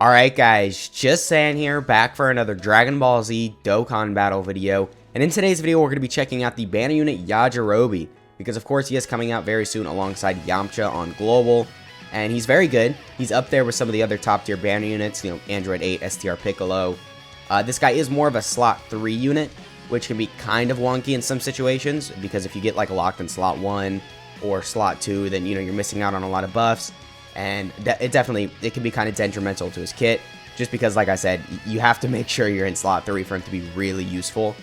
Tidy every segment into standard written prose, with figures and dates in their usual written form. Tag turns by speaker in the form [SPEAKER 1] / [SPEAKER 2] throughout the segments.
[SPEAKER 1] Alright guys, just saying here, back for another Dragon Ball Z Dokkan battle video. And in today's video, we're going to be checking out the banner unit YAJIROBE, because of course he is coming out very soon alongside Yamcha on Global. And he's very good. He's up there with some of the other top tier banner units, you know, Android 8, STR Piccolo. This guy is more of a slot 3 unit, which can be kind of wonky in some situations, because if you get like locked in slot 1 or slot 2, then you know you're missing out on a lot of buffs. And it can be kind of detrimental to his kit, just because, like I said, you have to make sure you're in slot 3 for him to be really useful.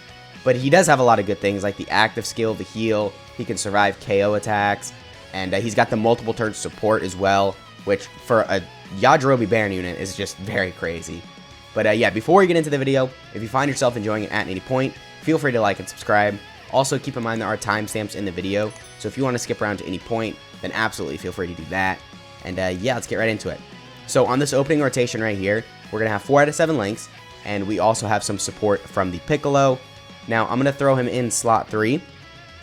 [SPEAKER 1] But he does have a lot of good things, like the active skill, the heal, he can survive KO attacks, and he's got the multiple turn support as well, which for a YAJIROBE banner unit is just very crazy. But yeah, before we get into the video, if you find yourself enjoying it at any point, feel free to like and subscribe. Also, keep in mind there are timestamps in the video, so if you want to skip around to any point, then absolutely feel free to do that. And yeah, let's get right into it. So on this opening rotation right here, we're going to have 4 out of 7 links, and we also have some support from the Piccolo. Now, I'm going to throw him in slot 3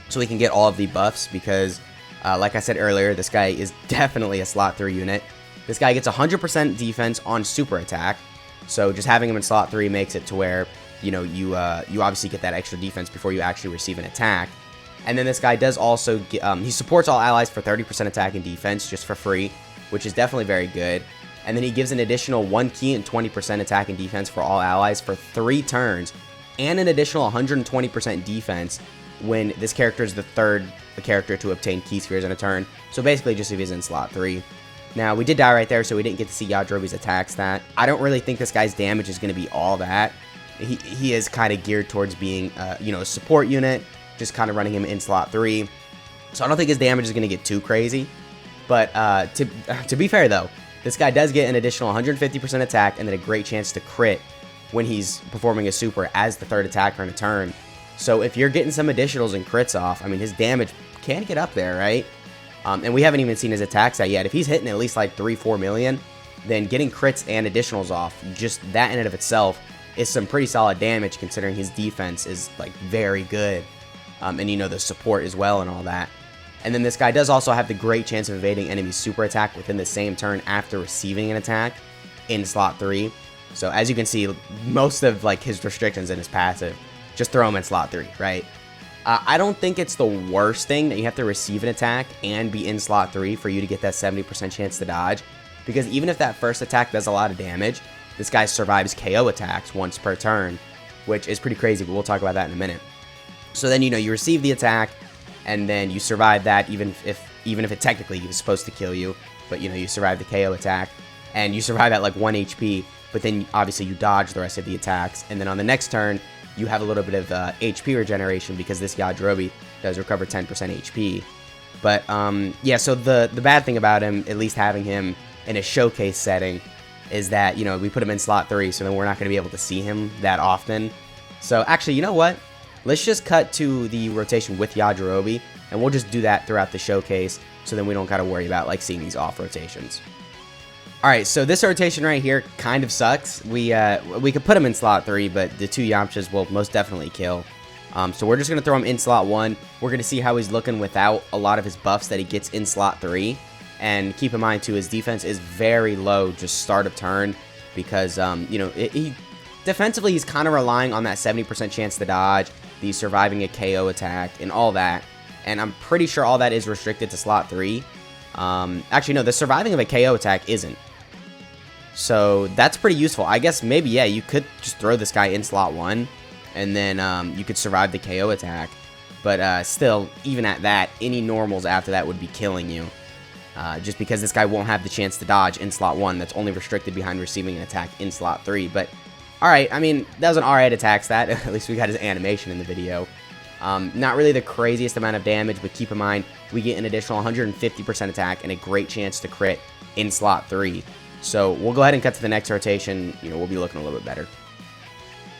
[SPEAKER 1] so we can get all of the buffs because, like I said earlier, this guy is definitely a slot 3 unit. This guy gets 100% defense on super attack, so just having him in slot 3 makes it to where, you know, you obviously get that extra defense before you actually receive an attack. And then this guy does also get, he supports all allies for 30% attack and defense just for free, which is definitely very good. And then he gives an additional 1 key and 20% attack and defense for all allies for 3 turns, and an additional 120% defense when this character is the third character to obtain key spheres in a turn. So basically just if he's in slot 3. Now, we did die right there, so we didn't get to see YAJIROBE's attack stat. I don't really think this guy's damage is going to be all that. He is kind of geared towards being, you know, a support unit, just kind of running him in slot 3. So I don't think his damage is going to get too crazy. But to be fair, though, this guy does get an additional 150% attack and then a great chance to crit when he's performing a super as the third attacker in a turn. So if you're getting some additionals and crits off, I mean, his damage can get up there, right? And we haven't even seen his attack stat yet. If he's hitting at least like 3-4 million, then getting crits and additionals off, just that in and of itself, is some pretty solid damage considering his defense is like very good. And you know, the support as well and all that. And then this guy does also have the great chance of evading enemy super attack within the same turn after receiving an attack in slot 3. So as you can see, most of like his restrictions in his passive, just throw him in slot 3, right? I don't think it's the worst thing that you have to receive an attack and be in slot 3 for you to get that 70% chance to dodge. Because even if that first attack does a lot of damage, this guy survives KO attacks once per turn, which is pretty crazy, but we'll talk about that in a minute. So then, you know, you receive the attack, and then you survive that even if it technically was supposed to kill you, but you know, you survive the KO attack, and you survive at like 1 HP, but then obviously you dodge the rest of the attacks, and then on the next turn, you have a little bit of HP regeneration because this YAJIROBE does recover 10% HP. But yeah, so the bad thing about him, at least having him in a showcase setting, is that, you know, we put him in slot 3, so then we're not going to be able to see him that often. So actually, you know what? Let's just cut to the rotation with YAJIROBE, and we'll just do that throughout the showcase, so then we don't got to worry about like seeing these off rotations. Alright, so this rotation right here kind of sucks. We could put him in slot 3, but the 2 Yamchas will most definitely kill. So we're just going to throw him in slot 1. We're going to see how he's looking without a lot of his buffs that he gets in slot 3. And keep in mind, too, his defense is very low just start of turn, because, you know, defensively he's kind of relying on that 70% chance to dodge, the surviving a KO attack, and all that. And I'm pretty sure all that is restricted to slot 3. Actually, no, the surviving of a KO attack isn't. So that's pretty useful. I guess maybe, yeah, you could just throw this guy in slot 1, and then you could survive the KO attack. But still, even at that, any normals after that would be killing you. Just because this guy won't have the chance to dodge in slot 1. That's only restricted behind receiving an attack in slot 3. But alright, I mean, that was an alright attack stat. At least we got his animation in the video. Not really the craziest amount of damage, but keep in mind, we get an additional 150% attack and a great chance to crit in slot 3. So we'll go ahead and cut to the next rotation. You know, we'll be looking a little bit better.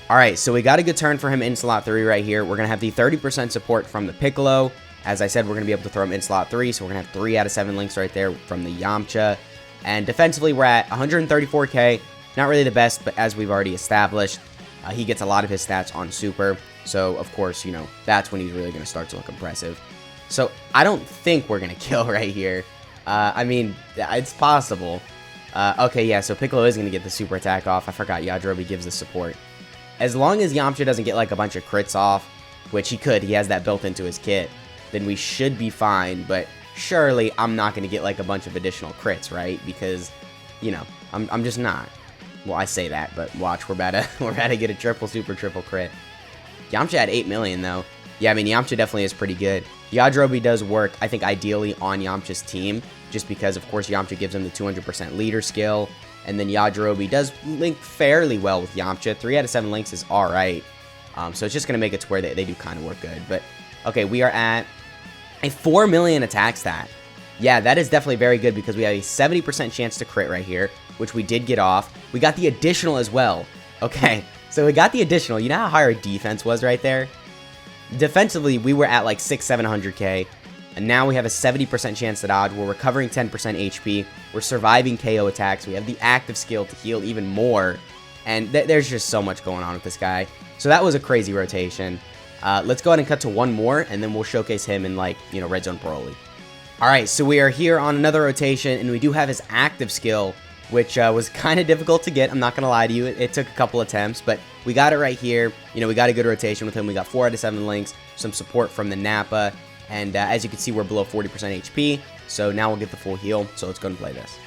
[SPEAKER 1] Alright, so we got a good turn for him in slot 3 right here. We're going to have the 30% support from the Piccolo. As I said, we're going to be able to throw him in slot 3, so we're going to have 3 out of 7 links right there from the Yamcha. And defensively, we're at 134k. Not really the best, but as we've already established, he gets a lot of his stats on super. So, of course, you know, that's when he's really going to start to look impressive. So, I don't think we're going to kill right here. I mean, it's possible. Okay, yeah, so Piccolo is going to get the super attack off. I forgot Yajirobe gives the support. As long as Yamcha doesn't get like a bunch of crits off, which he could, he has that built into his kit, then we should be fine. But surely I'm not going to get like a bunch of additional crits, right? Because, you know, I'm just not. Well, I say that, but watch, we're about to get a triple crit. Yamcha at 8 million though. Yeah, I mean, Yamcha definitely is pretty good. Yajirobe does work, I think, ideally on Yamcha's team, just because, of course, Yamcha gives him the 200% leader skill, and then Yajirobe does link fairly well with Yamcha. 3 out of 7 links is alright, so it's just going to make it to where they do kind of work good. But, okay, we are at a 4 million attack stat. Yeah, that is definitely very good because we have a 70% chance to crit right here, which we did get off. We got the additional as well. Okay, so we got the additional. You know how high our defense was right there? Defensively, we were at like 600-700k, and now we have a 70% chance to dodge. We're recovering 10% HP. We're surviving KO attacks. We have the active skill to heal even more, and there's just so much going on with this guy. So that was a crazy rotation. Let's go ahead and cut to one more, and then we'll showcase him in, like, you know, Red Zone Broly. Alright, so we are here on another rotation, and we do have his active skill, which was kind of difficult to get. I'm not going to lie to you. It took a couple attempts, but we got it right here. You know, we got a good rotation with him. We got 4 out of 7 links, some support from the Nappa, and as you can see, we're below 40% HP, so now we'll get the full heal, so let's go and play this.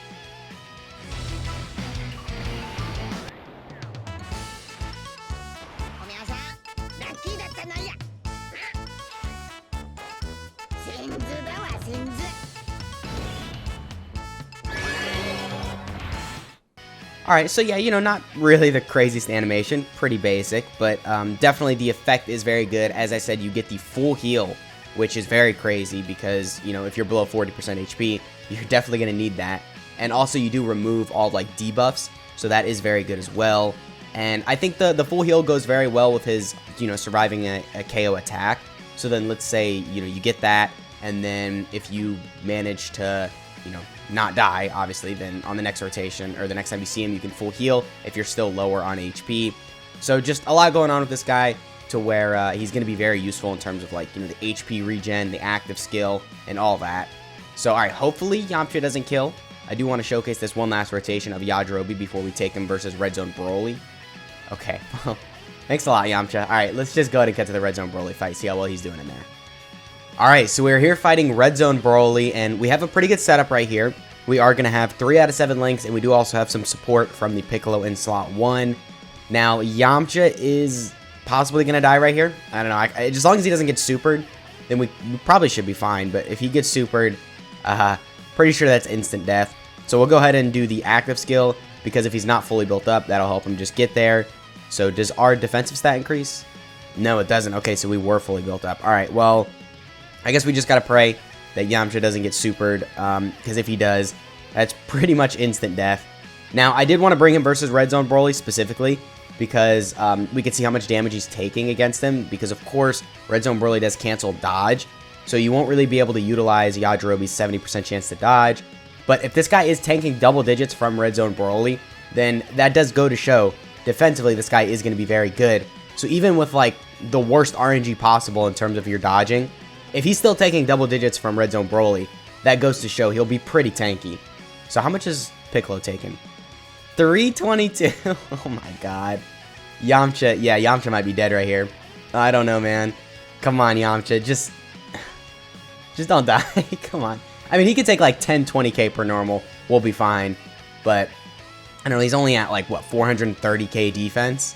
[SPEAKER 1] Alright, so yeah, you know, not really the craziest animation, pretty basic, but definitely the effect is very good. As I said, you get the full heal, which is very crazy because, you know, if you're below 40% HP, you're definitely going to need that. And also, you do remove all, like, debuffs, so that is very good as well. And I think the full heal goes very well with his, you know, surviving a KO attack. So then let's say, you know, you get that, and then if you manage to, you know, not die, obviously, then on the next rotation, or the next time you see him, you can full heal if you're still lower on HP. So just a lot going on with this guy to where he's going to be very useful in terms of, like, you know, the HP regen, the active skill, and all that. So, alright, hopefully Yamcha doesn't kill. I do want to showcase this one last rotation of Yajirobe before we take him versus Red Zone Broly. Okay, well, thanks a lot, Yamcha. Alright, let's just go ahead and get to the Red Zone Broly fight, see how well he's doing in there. Alright, so we're here fighting Red Zone Broly, and we have a pretty good setup right here. We are going to have 3 out of 7 links, and we do also have some support from the Piccolo in slot 1. Now, Yamcha is possibly going to die right here. I don't know. As long as he doesn't get supered, then we probably should be fine. But if he gets supered, pretty sure that's instant death. So we'll go ahead and do the active skill, because if he's not fully built up, that'll help him just get there. So does our defensive stat increase? No, it doesn't. Okay, so we were fully built up. Alright, well, I guess we just gotta pray that Yamcha doesn't get supered, because if he does, that's pretty much instant death. Now, I did want to bring him versus Red Zone Broly specifically, because we can see how much damage he's taking against him, because of course, Red Zone Broly does cancel dodge, so you won't really be able to utilize Yajirobe's 70% chance to dodge. But if this guy is tanking double digits from Red Zone Broly, then that does go to show, defensively, this guy is going to be very good. So even with, like, the worst RNG possible in terms of your dodging, if he's still taking double digits from Red Zone Broly, that goes to show he'll be pretty tanky. So how much is Piccolo taking? 322. Oh my god. Yamcha, yeah, Yamcha might be dead right here. I don't know, man. Come on, Yamcha, just don't die. Come on. I mean, he could take like 10, 20k per normal. We'll be fine. But, I know he's only at like, what, 430k defense?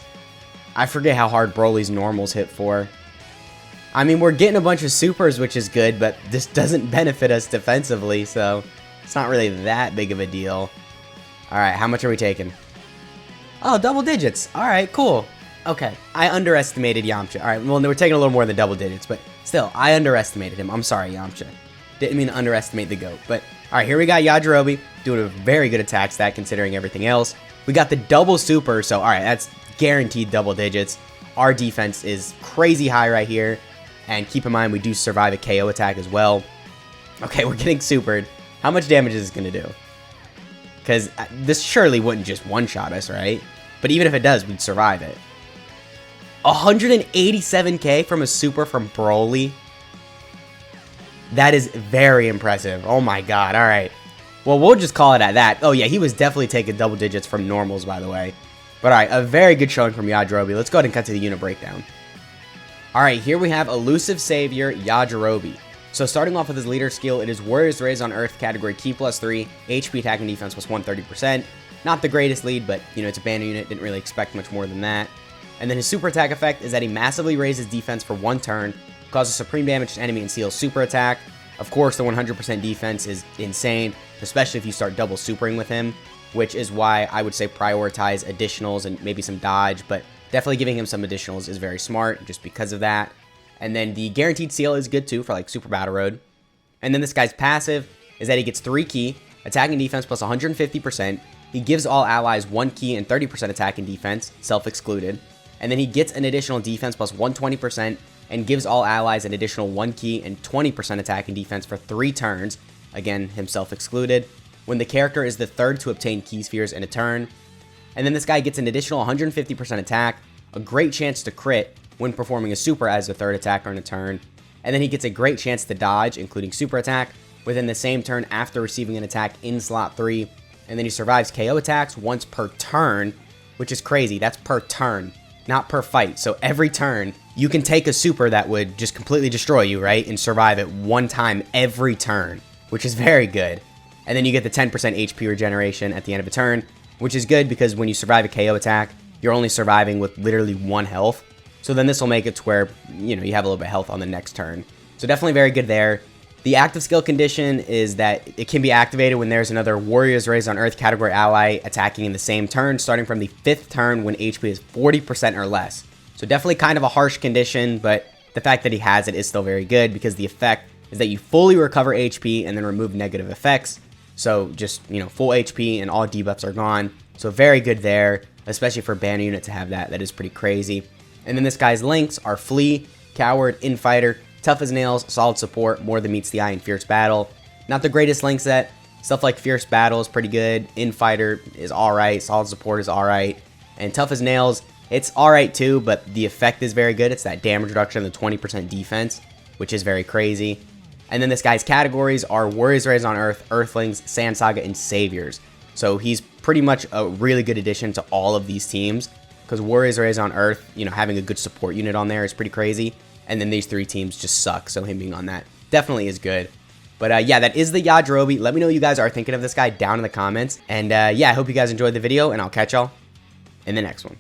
[SPEAKER 1] I forget how hard Broly's normals hit for. I mean, we're getting a bunch of supers, which is good, but this doesn't benefit us defensively, so it's not really that big of a deal. Alright, how much are we taking? Oh, double digits. Alright, cool. Okay, I underestimated Yamcha. Alright, well, we're taking a little more than double digits, but still, I underestimated him. I'm sorry, Yamcha. Didn't mean to underestimate the GOAT, but alright, here we got Yajirobe doing a very good attack stat considering everything else. We got the double super, so alright, that's guaranteed double digits. Our defense is crazy high right here. And keep in mind, we do survive a KO attack as well. Okay, we're getting supered. How much damage is this going to do? Because this surely wouldn't just one-shot us, right? But even if it does, we'd survive it. 187k from a super from Broly. That is very impressive. Oh my god, alright. Well, we'll just call it at that. Oh yeah, he was definitely taking double digits from normals, by the way. But alright, a very good showing from Yajirobe. Let's go ahead and cut to the unit breakdown. Alright, here we have Elusive Savior Yajirobe. So starting off with his leader skill, it is Warriors Raised on Earth category Ki +3, HP attack and defense plus 130%. Not the greatest lead, but you know, it's a banner unit, didn't really expect much more than that. And then his super attack effect is that he massively raises defense for 1 turn, causes supreme damage to enemy and seals super attack. Of course, the 100% defense is insane, especially if you start double supering with him, which is why I would say prioritize additionals and maybe some dodge, but definitely giving him some additionals is very smart just because of that. And then the guaranteed seal is good too for like Super Battle Road. And then this guy's passive is that he gets 3 ki, attack and defense plus 150%. He gives all allies 1 ki and 30% attack and defense, self-excluded. And then he gets an additional defense plus 120% and gives all allies an additional 1 ki and 20% attack and defense for 3 turns, again, himself excluded, when the character is the third to obtain ki spheres in a turn. And then this guy gets an additional 150% attack, a great chance to crit when performing a super as the third attacker in a turn, and then he gets a great chance to dodge, including super attack, within the same turn after receiving an attack in slot 3, and then he survives KO attacks once per turn, which is crazy. That's per turn, not per fight. So every turn, you can take a super that would just completely destroy you, right, and survive it 1 time every turn, which is very good. And then you get the 10% HP regeneration at the end of a turn, which is good because when you survive a KO attack, you're only surviving with literally 1 health. So then this will make it to where, you know, you have a little bit of health on the next turn. So definitely very good there. The active skill condition is that it can be activated when there's another Warriors Raised on Earth category ally attacking in the same turn, starting from the 5th turn when HP is 40% or less. So definitely kind of a harsh condition, but the fact that he has it is still very good because the effect is that you fully recover HP and then remove negative effects. So just, you know, full HP and all debuffs are gone. So very good there, especially for a banner unit to have that. That is pretty crazy. And then this guy's links are Flee, Coward, Infighter, Tough as Nails, Solid Support, More Than Meets the Eye, and Fierce Battle. Not the greatest link set. Stuff like Fierce Battle is pretty good. Infighter is alright. Solid Support is alright. And Tough as Nails, it's alright too, but the effect is very good. It's that damage reduction and the 20% defense, which is very crazy. And then this guy's categories are Warriors Raised on Earth, Earthlings, Sand Saga, and Saviors. So he's pretty much a really good addition to all of these teams. Because Warriors Raised on Earth, you know, having a good support unit on there is pretty crazy. And then these 3 teams just suck, so him being on that definitely is good. But yeah, that is the Yajirobe. Let me know what you guys are thinking of this guy down in the comments. And yeah, I hope you guys enjoyed the video, and I'll catch y'all in the next one.